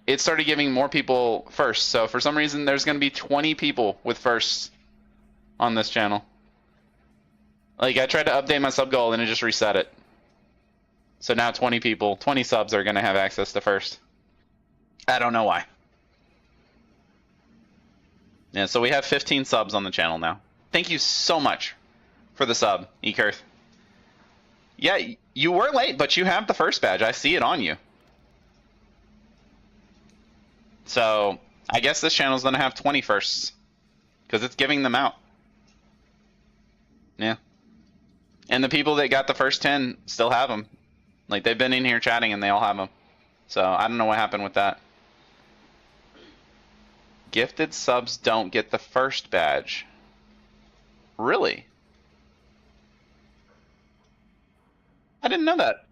it started giving more people first. So for some reason, there's going to be 20 people with firsts on this channel. Like, I tried to update my sub goal and it just reset it. So now 20 people, 20 subs are going to have access to first. I don't know why. Yeah, so we have 15 subs on the channel now. Thank you so much for the sub, Ekurth. Yeah, you were late, but you have the first badge. I see it on you. So, I guess this channel is going to have 20 firsts. Because it's giving them out. Yeah. And the people that got the first 10 still have them. Like, they've been in here chatting and they all have them. So, I don't know what happened with that. Gifted subs don't get the first badge. Really? I didn't know that.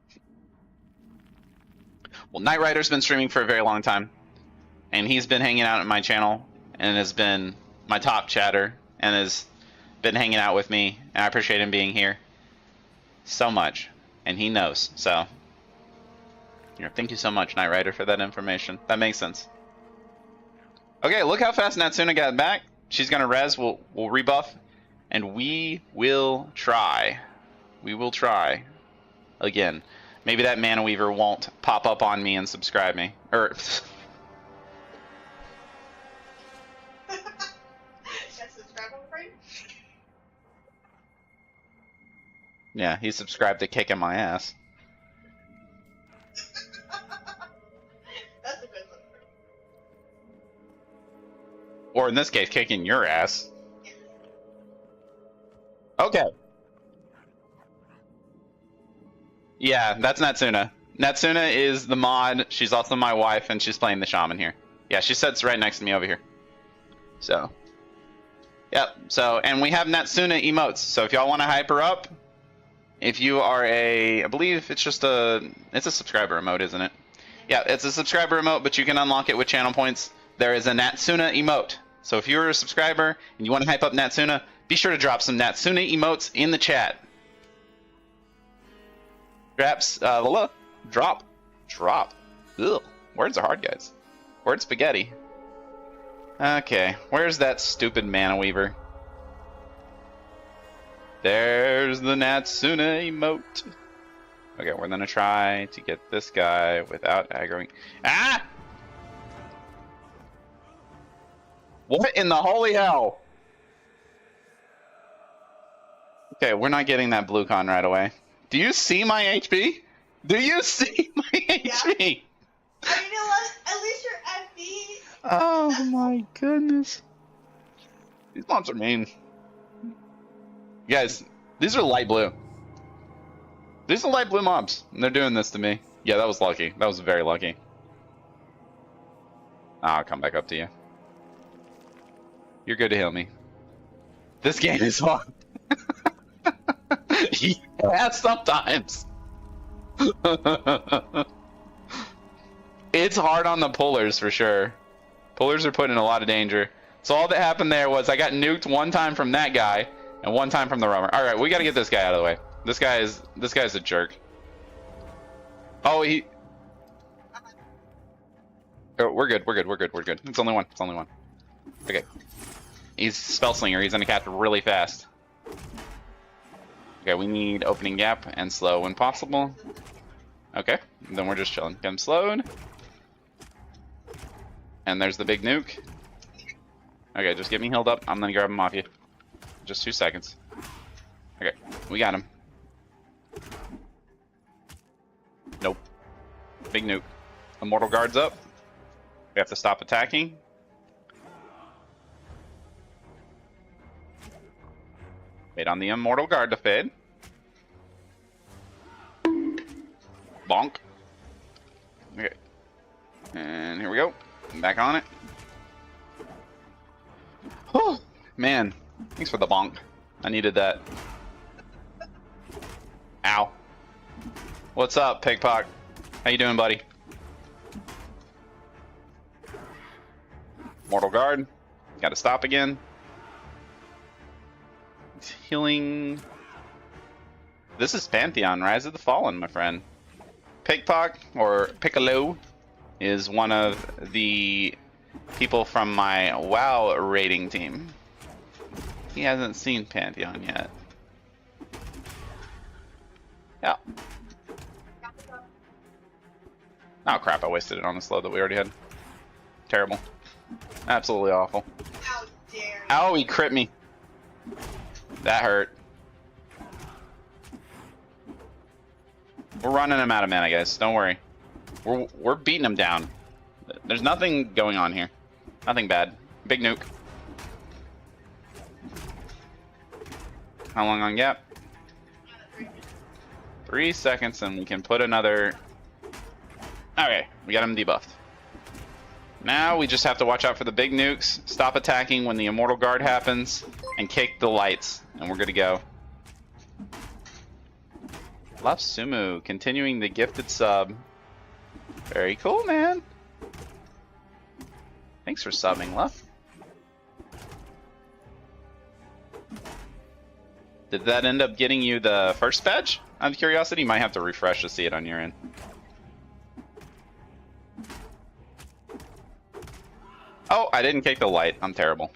Well, Knight Rider's been streaming for a very long time. And he's been hanging out at my channel and has been my top chatter and has been hanging out with me. And I appreciate him being here so much. And he knows. So, thank you so much, Knight Rider, for that information. That makes sense. Okay, look how fast Natsuna got back. She's going to res. We'll rebuff. And we will try. We will try. Again. Maybe that Mana Weaver won't pop up on me and subscribe me. Or... Yeah, he subscribed to kicking my ass. That's a good one. Or in this case, kicking your ass. Okay. Yeah, that's Natsuna. Natsuna is the mod. She's also my wife, and she's playing the shaman here. Yeah, she sits right next to me over here. So. Yep. So, and we have Natsuna emotes. So if y'all want to hype her up, if you are I believe it's just it's a subscriber emote, isn't it? Yeah, it's a subscriber emote, but you can unlock it with channel points. There is a Natsuna emote. So if you're a subscriber and you want to hype up Natsuna, be sure to drop some Natsuna emotes in the chat. Drop. Ugh, words are hard, guys. Word spaghetti. Okay, where's that stupid Mana Weaver? There's the Natsuna emote. Okay, we're gonna try to get this guy without aggroing. Ah! What in the holy hell? Okay, we're not getting that blue con right away. Do you see my HP? Do you see my HP? Yeah. You know what? At least you're FB. Oh my goodness. These mobs are mean. Guys, these are light blue. These are light blue mobs. And they're doing this to me. Yeah, that was lucky. That was very lucky. I'll come back up to you. You're good to heal me. This game is hard. Yeah, sometimes. It's hard on the pullers for sure. Pullers are put in a lot of danger. So all that happened there was I got nuked one time from that guy and one time from the roamer. All right, we got to get this guy out of the way. This guy's a jerk. Oh, he. Oh, we're good. It's only one. Okay. He's spell slinger. He's gonna cast really fast. Okay, we need opening gap and slow when possible. Okay, then we're just chilling. Get him slowed. And there's the big nuke. Okay, just get me healed up. I'm gonna grab him off you. Just 2 seconds. Okay, we got him. Nope. Big nuke. Immortal Guard's up. We have to stop attacking. Wait on the Immortal Guard to fade. Bonk. Okay. And here we go. Back on it. Oh, man. Thanks for the bonk. I needed that. Ow. What's up, Pigpock? How you doing, buddy? Mortal Guard. Gotta stop again. It's healing. This is Pantheon, Rise of the Fallen, my friend. Pigpock, or Piccolo. is one of the people from my WoW rating team. He hasn't seen Pantheon yet. Yeah. Oh crap, I wasted it on the slow that we already had. Terrible. Absolutely awful. How dare you. Ow, he crit me. That hurt. We're running him out of mana, guys. Don't worry. We're beating him down. There's nothing going on here. Nothing bad. Big nuke. How long on gap? 3 seconds and we can put another... Okay, we got him debuffed. Now we just have to watch out for the big nukes, stop attacking when the Immortal Guard happens, and kick the lights, and we're good to go. Love Sumu, continuing the gifted sub. Very cool, man. Thanks for subbing, Love. Did that end up getting you the first badge? Out of curiosity, you might have to refresh to see it on your end. Oh, I didn't kick the light. I'm terrible.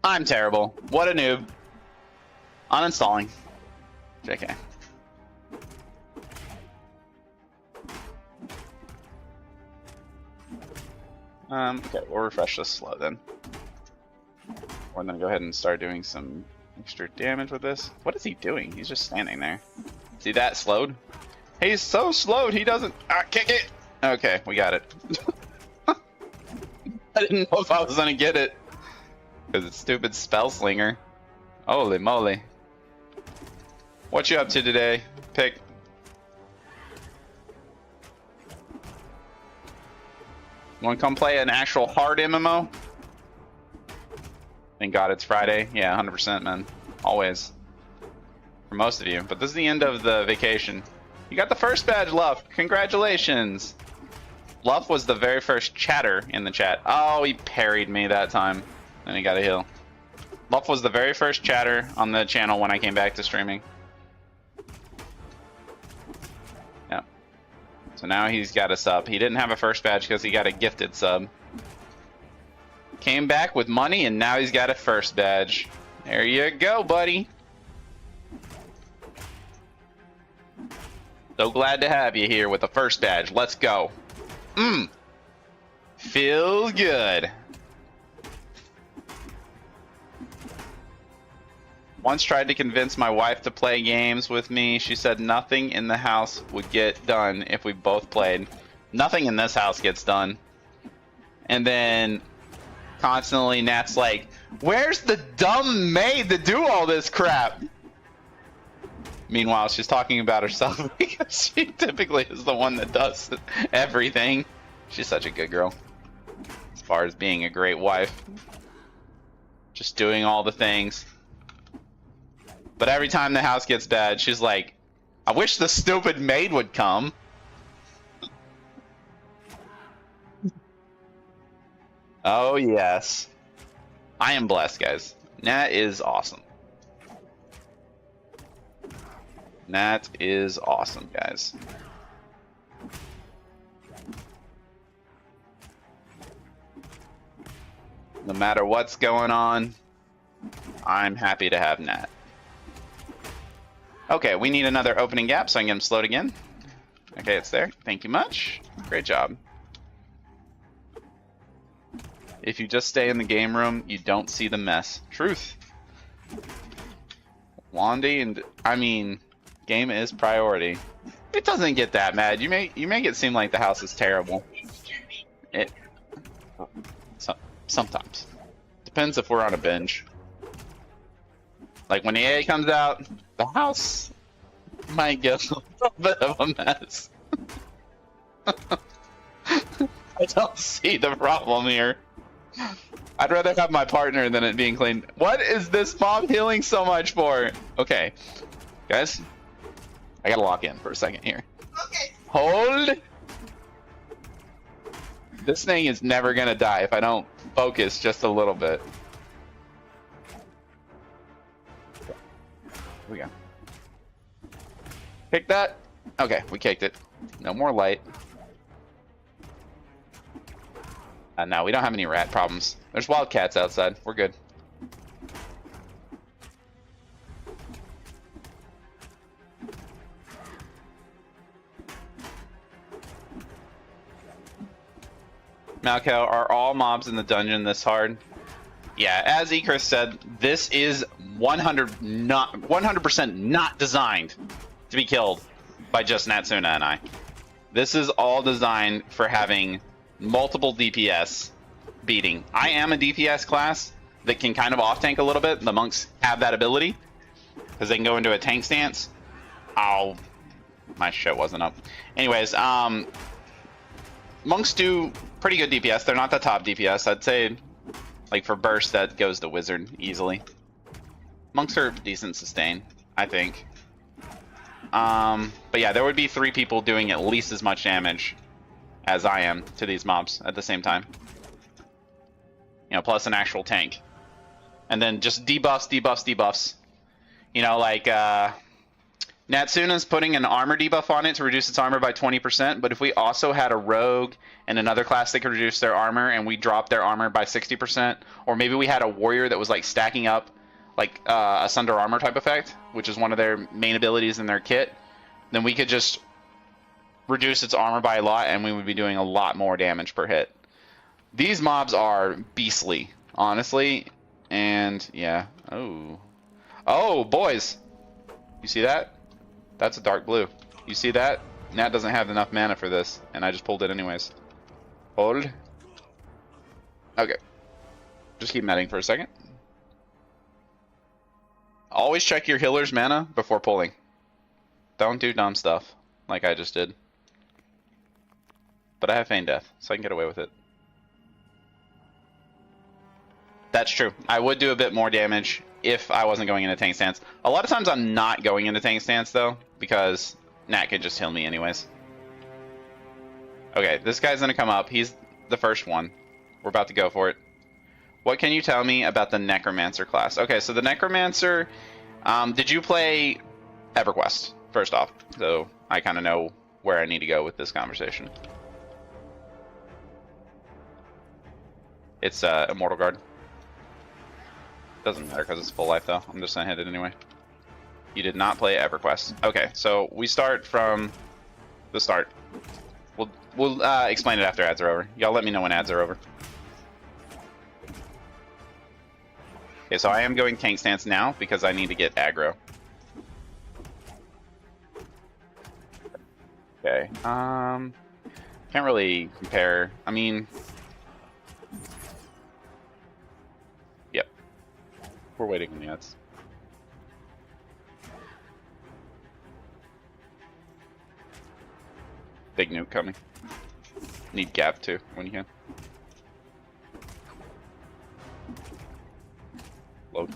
I'm terrible. What a noob. Uninstalling. JK. Okay, we'll refresh this slow then. We're gonna go ahead and start doing some extra damage with this. What is he doing? He's just standing there. See that slowed? He's so slowed, he doesn't... kick it! Okay, we got it. I didn't know if I was gonna get it. Because it's stupid spell slinger. Holy moly. What you up to today? Pick. You wanna come play an actual hard MMO? Thank God it's Friday. Yeah, 100%, man. Always. For most of you. But this is the end of the vacation. You got the first badge, Luff. Congratulations. Luff was the very first chatter in the chat. Oh, he parried me that time. And he got a heal. Luff was the very first chatter on the channel when I came back to streaming. Yeah. So now he's got a sub. He didn't have a first badge because he got a gifted sub. Came back with money and now he's got a first badge. There you go, buddy. So glad to have you here with the first badge. Let's go. Feels good. Once tried to convince my wife to play games with me. She said nothing in the house would get done if we both played. Nothing in this house gets done. And then constantly Nat's like, where's the dumb maid to do all this crap? Meanwhile, she's talking about herself because she typically is the one that does everything. She's such a good girl. As far as being a great wife. Just doing all the things. But every time the house gets bad, she's like, I wish the stupid maid would come. Oh, yes. I am blessed, guys. Nat is awesome. That is awesome, guys. No matter what's going on, I'm happy to have Nat. Okay, we need another opening gap, so I can get him slowed again. Okay, it's there. Thank you much. Great job. If you just stay in the game room, you don't see the mess. Truth. Wandy and... I mean... Game is priority. It doesn't get that mad. You make it seem like the house is terrible. Sometimes. Depends if we're on a binge. Like when the EA comes out, the house might get a little bit of a mess. I don't see the problem here. I'd rather have my partner than it being clean. What is this mob healing so much for? Okay, guys. I gotta lock in for a second here. Okay. Hold. This thing is never gonna die if I don't focus just a little bit. Here we go. Kick that. Okay, we kicked it. No more light. No, we don't have any rat problems. There's wildcats outside. We're good. Malco, are all mobs in the dungeon this hard? Yeah, as Ekris said, this is 100% not designed to be killed by just Natsuna and I. This is all designed for having multiple DPS beating. I am a DPS class that can kind of off-tank a little bit. The monks have that ability because they can go into a tank stance. Oh, my shit wasn't up. Anyways, monks do pretty good DPS. They're not the top DPS. I'd say, like, for burst, that goes to wizard easily. Monks are decent sustain, I think. But yeah, there would be 3 people doing at least as much damage as I am to these mobs at the same time. You know, plus an actual tank. And then just debuffs, debuffs, debuffs. You know, like, Natsuna's putting an armor debuff on it to reduce its armor by 20%, but if we also had a rogue and another class that could reduce their armor and we dropped their armor by 60%, or maybe we had a warrior that was like stacking up like a Sunder Armor type effect, which is one of their main abilities in their kit, then we could just reduce its armor by a lot and we would be doing a lot more damage per hit. These mobs are beastly, honestly, and yeah. Oh, boys! You see that? That's a dark blue. You see that? Nat doesn't have enough mana for this, and I just pulled it anyways. Hold. Okay. Just keep metting for a second. Always check your healer's mana before pulling. Don't do dumb stuff, like I just did. But I have Feign Death, so I can get away with it. That's true. I would do a bit more damage if I wasn't going into tank stance. A lot of times I'm not going into tank stance, though, because Nat can just heal me anyways. Okay, this guy's gonna come up. He's the first one. We're about to go for it. What can you tell me about the Necromancer class? Okay, so the Necromancer... did you play EverQuest, first off? So I kind of know where I need to go with this conversation. It's Immortal Guard. Doesn't matter because it's full life, though. I'm just gonna hit it anyway. You did not play EverQuest. Okay, so we start from the start. We'll explain it after ads are over. Y'all let me know when ads are over. Okay, so I am going tank stance now because I need to get aggro. Okay, can't really compare. I mean, yep. We're waiting on the ads. Big nuke coming. Need gap too when you can. Load.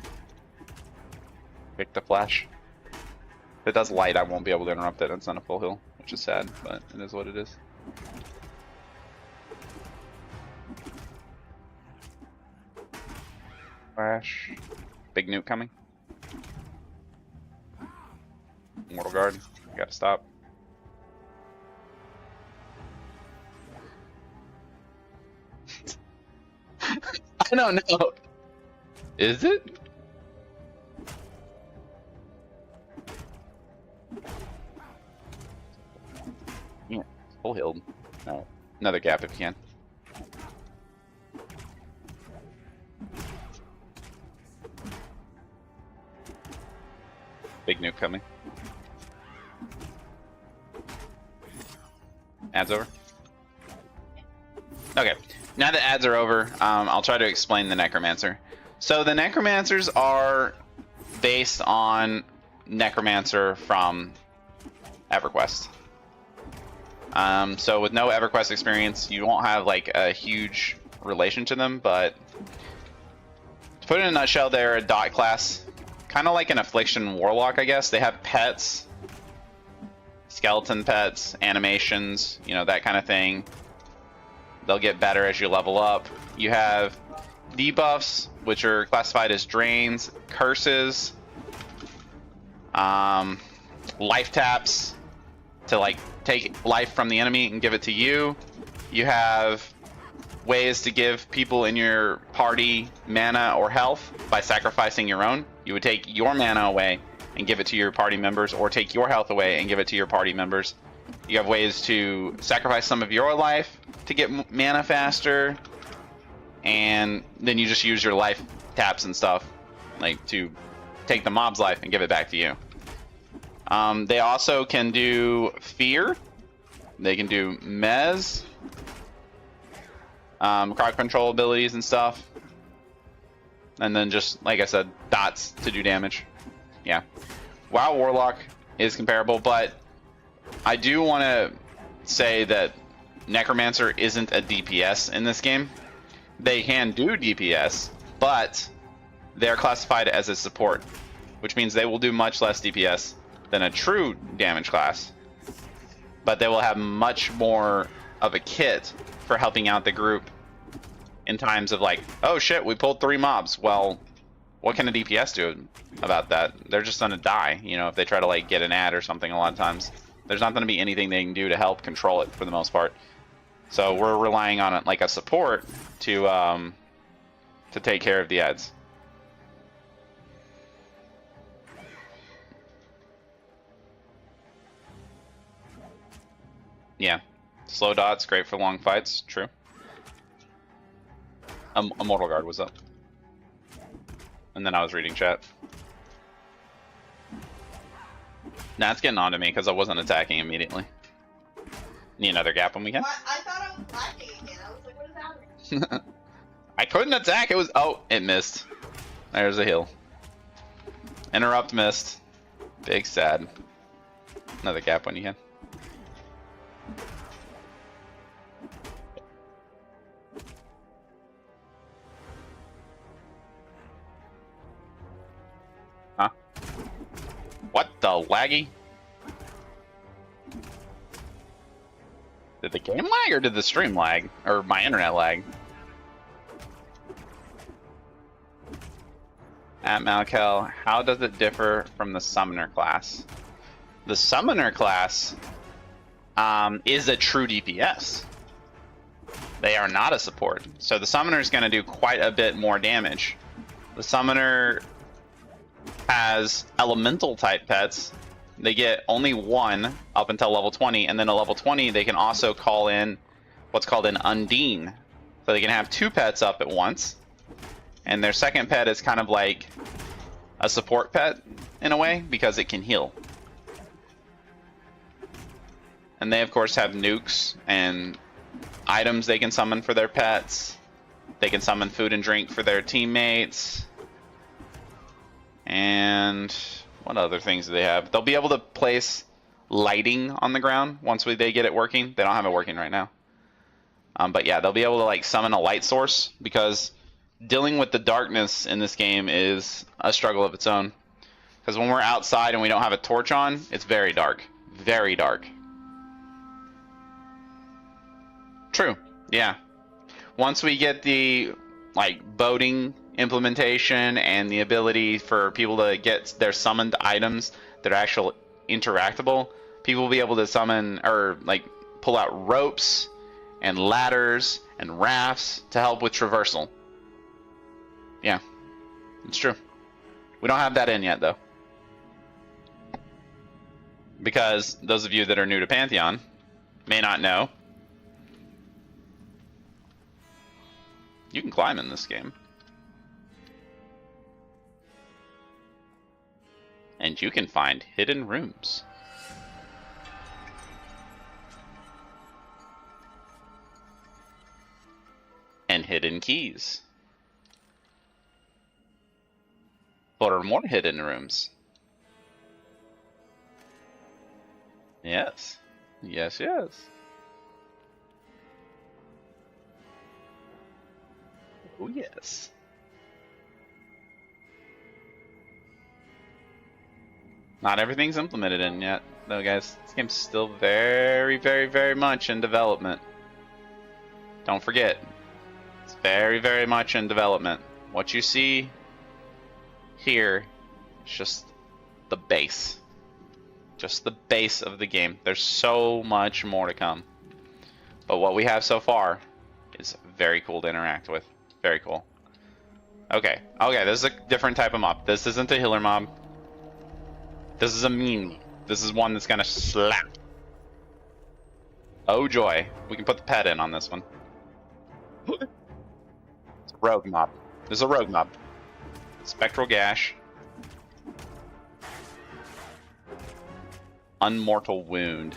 Pick the flash. If it does light, I won't be able to interrupt it. It's on a full hill, which is sad, but it is what it is. Flash. Big nuke coming. Mortal Guard. Gotta stop. I don't know. Is it? Yeah, full healed. No. Another gap if you can. Big nuke coming. Ads over. Okay, now that ads are over, I'll try to explain the Necromancer. So the Necromancers are based on Necromancer from EverQuest. So with no EverQuest experience, you won't have like a huge relation to them, but to put it in a nutshell, they're a dot class, kind of like an Affliction Warlock, I guess. They have pets, skeleton pets, animations, you know, that kind of thing. They'll get better as you level up. You have debuffs, which are classified as drains, curses, life taps to like take life from the enemy and give it to you. You have ways to give people in your party mana or health by sacrificing your own. You would take your mana away and give it to your party members, or take your health away and give it to your party members. You have ways to sacrifice some of your life to get mana faster, and then you just use your life taps and stuff, like to take the mob's life and give it back to you. They also can do fear. They can do mez, crowd control abilities and stuff, and then just like I said, dots to do damage. Yeah, WoW Warlock is comparable, but I do want to say that Necromancer isn't a DPS in this game. They can do DPS, but they're classified as a support, which means they will do much less DPS than a true damage class, but they will have much more of a kit for helping out the group in times of like, oh shit, we pulled 3 mobs. Well, what can a DPS do about that? They're just gonna die, you know, if they try to like get an ad or something. A lot of times there's not gonna be anything they can do to help control it for the most part. So we're relying on it like a support to take care of the ads. Yeah, slow dots, great for long fights. True. A Mortal Guard was up, and then I was reading chat. Nah, it's getting on to me because I wasn't attacking immediately. Need another gap when we can. I thought I was lagging again. I was like, what is happening? I couldn't attack. It was it missed. There's a heal. Interrupt missed. Big sad. Another gap when you can. Huh? What the laggy? Did the game lag or did the stream lag? Or my internet lag? At Malkel, how does it differ from the Summoner class? The Summoner class is a true DPS. They are not a support. So the Summoner is going to do quite a bit more damage. The Summoner has elemental type pets. They get only 1 up until level 20, and then at level 20 they can also call in what's called an Undine. So they can have 2 pets up at once, and their second pet is kind of like a support pet in a way because it can heal. And they of course have nukes and items they can summon for their pets. They can summon food and drink for their teammates. And what other things do they have? They'll be able to place lighting on the ground once they get it working. They don't have it working right now. But yeah, they'll be able to like summon a light source, because dealing with the darkness in this game is a struggle of its own. Because when we're outside and we don't have a torch on, it's very dark. Very dark. True. Yeah. Once we get the like boating implementation and the ability for people to get their summoned items that are actual interactable, people will be able to summon or like pull out ropes and ladders and rafts to help with traversal. Yeah, it's true. We don't have that in yet though, because those of you that are new to Pantheon may not know, you can climb in this game. And you can find hidden rooms. And hidden keys. For more hidden rooms. Yes. Yes, yes. Oh, yes. Not everything's implemented in yet, though, guys. This game's still very, very, very much in development. Don't forget, it's very, very much in development. What you see here is just the base. Just the base of the game. There's so much more to come. But what we have so far is very cool to interact with. Very cool. Okay, okay, this is a different type of mob. This isn't a healer mob. This is a mean mob. This is one that's gonna slap. Oh joy, we can put the pet in on this one. It's a rogue mob. This is a rogue mob. Spectral Gash. Unmortal Wound.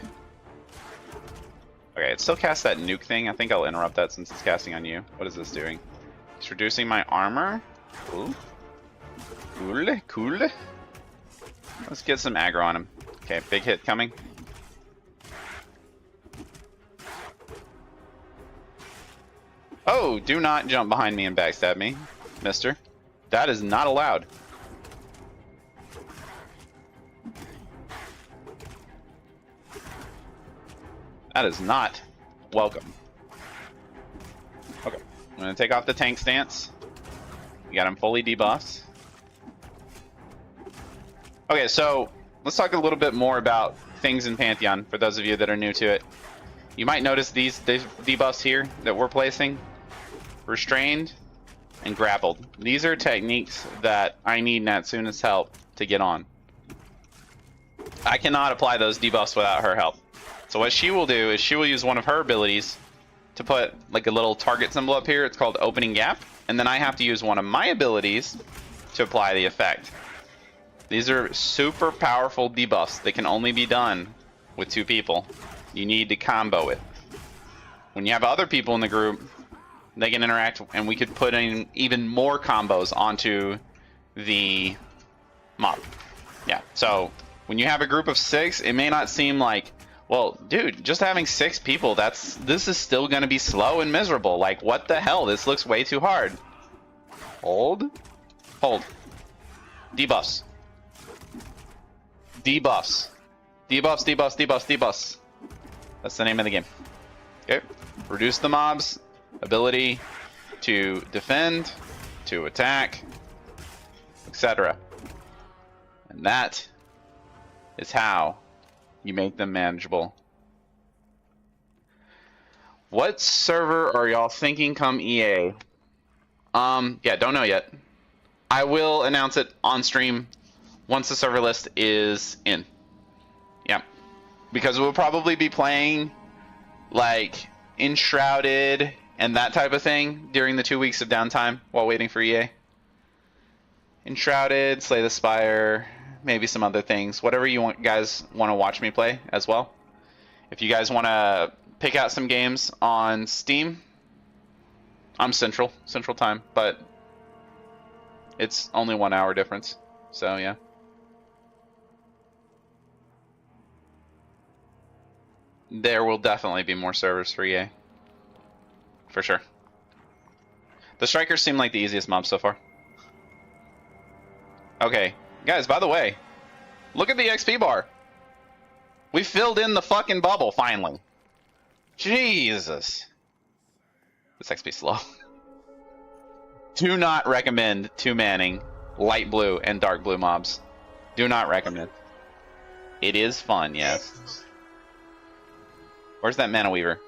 Okay, it still casts that nuke thing. I think I'll interrupt that since it's casting on you. What is this doing? It's reducing my armor. Cool. Cool, cool. Let's get some aggro on him. Okay, big hit coming. Oh, do not jump behind me and backstab me, mister. That is not allowed. That is not welcome. Okay, I'm gonna take off the tank stance. We got him fully debuffed. Okay, so let's talk a little bit more about things in Pantheon for those of you that are new to it. You might notice these debuffs here that we're placing. Restrained and grappled. These are techniques that I need Natsuna's help to get on. I cannot apply those debuffs without her help. So what she will do is she will use one of her abilities to put like a little target symbol up here. It's called Opening Gap. And then I have to use one of my abilities to apply the effect. These are super powerful debuffs that can only be done with 2 people. You need to combo it. When you have other people in the group, they can interact, and we could put in even more combos onto the mob. Yeah, so when you have a group of 6, it may not seem like, well, dude, just having 6 people, this is still gonna be slow and miserable. Like, what the hell? This looks way too hard. Hold. Hold. Debuffs. Debuffs. Debuffs, debuffs, debuffs, debuffs. That's the name of the game. Okay. Reduce the mob's ability to defend, to attack, etc. And that is how you make them manageable. What server are y'all thinking come EA? Yeah, don't know yet. I will announce it on stream once the server list is in. Yeah. Because we'll probably be playing like Enshrouded and that type of thing during the 2 weeks of downtime while waiting for EA. Enshrouded, Slay the Spire, maybe some other things. Whatever you guys want to watch me play as well. If you guys want to pick out some games on Steam, I'm Central Time, but it's only 1 hour difference. So yeah. There will definitely be more servers for EA. For sure. The Strikers seem like the easiest mob so far. Okay, guys, by the way, look at the XP bar. We filled in the fucking bubble, finally. Jesus. This XP slow. Do not recommend 2-manning light blue and dark blue mobs. Do not recommend. It is fun, yes. Where's that Mana Weaver?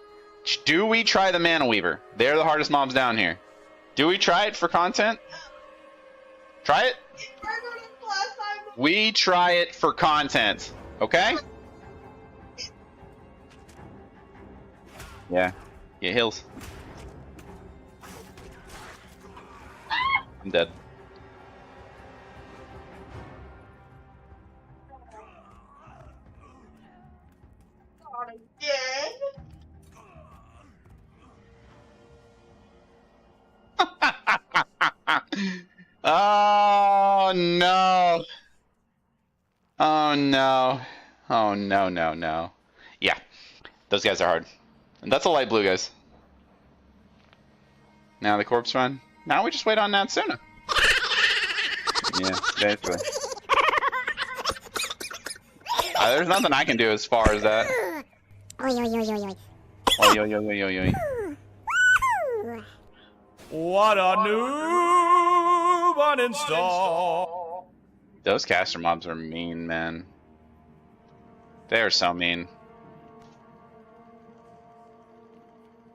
Do we try the Mana Weaver? They're the hardest mobs down here. Do we try it for content? Try it? We try it for content, okay? Yeah. Get heals. I'm dead. Not again. Oh no. Oh no. Oh no, no, no. Yeah. Those guys are hard. And that's a light blue, guys. Now the corpse run. Now we just wait on Natsuna. Yeah, basically. There's nothing I can do as far as that. Oi, oi, oi, oi, oi. Oi, oi, oi, oi, oi. What a noob uninstall. Those caster mobs are mean, man. They are so mean.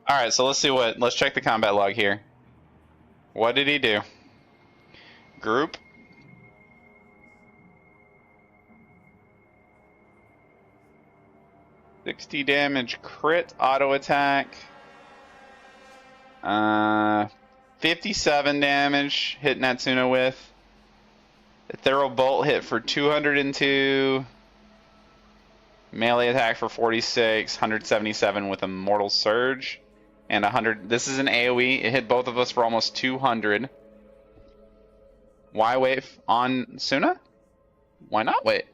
Alright, so let's check the combat log here. What did he do? Group. $60 damage crit auto attack. 57 damage hit Natsuna with. Ethereal Bolt hit for 202. Melee attack for 46. 177 with a Mortal Surge. And 100. This is an AoE. It hit both of us for almost 200. Why wait on Suna? Why not wait?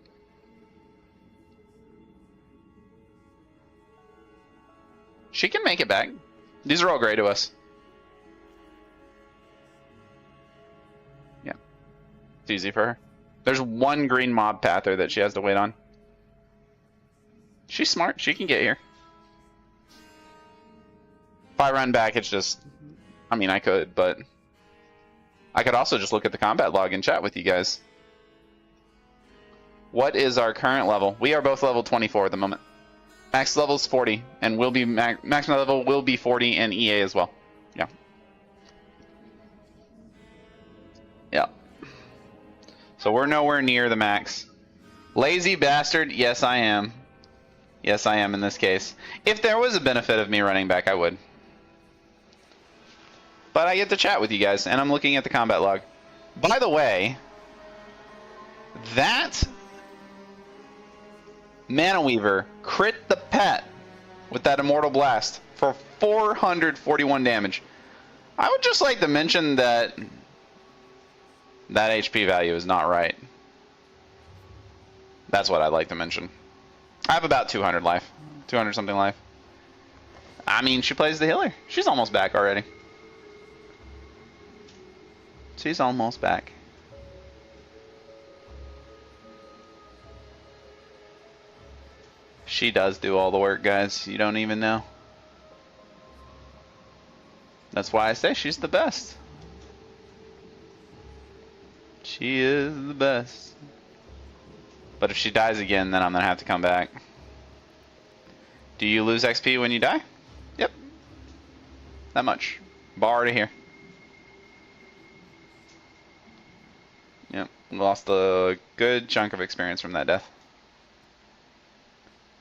She can make it back. These are all gray to us. Yeah. It's easy for her. There's one green mob pather that she has to wait on. She's smart. She can get here. If I run back, it's just... I mean, I could, but... I could also just look at the combat log and chat with you guys. What is our current level? We are both level 24 at the moment. Max level is 40, and will be maximum level will be 40 in EA as well. Yeah. Yeah. So we're nowhere near the max. Lazy bastard, yes I am. Yes I am in this case. If there was a benefit of me running back, I would. But I get to chat with you guys, and I'm looking at the combat log. By the way, that Mana Weaver crit the pet with that Immortal Blast for 441 damage. I would just like to mention that that HP value is not right. That's what I'd like to mention. I have about 200 life. 200 something life. I mean, she plays the healer. She's almost back already. She's almost back. She does do all the work, guys. You don't even know. That's why I say she's the best. She is the best. But if she dies again, then I'm gonna have to come back. Do you lose XP when you die? Yep. That much. Bar to here. Yep. Lost a good chunk of experience from that death.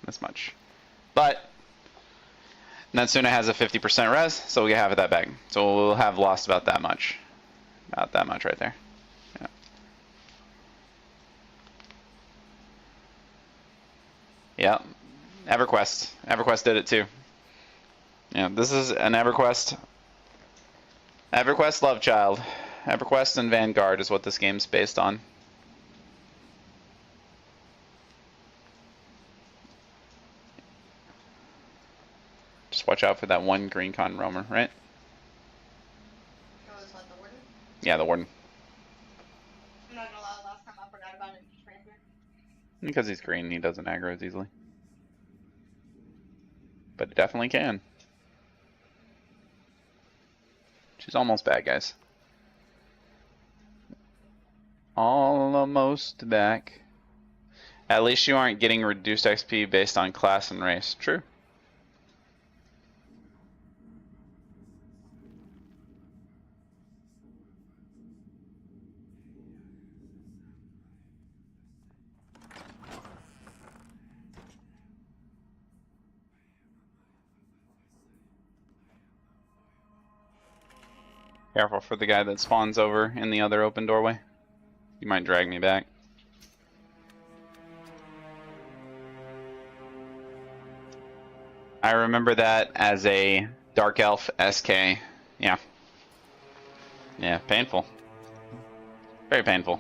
This much. But Natsuna has a 50% res, so we get half of that back. So we'll have lost about that much. About that much right there. Yeah. Yep. EverQuest. EverQuest did it too. Yeah, this is an EverQuest. EverQuest love child. EverQuest and Vanguard is what this game's based on. Just watch out for that one green con roamer, right? Oh, is that the warden? Yeah, the warden. I'm not gonna lie, last time I forgot about it. Because he's green, he doesn't aggro as easily. But it definitely can. She's almost back, guys. Almost back. At least you aren't getting reduced XP based on class and race. True. Careful for the guy that spawns over in the other open doorway. You might drag me back. I remember that as a Dark Elf SK. Yeah. Yeah, painful. Very painful.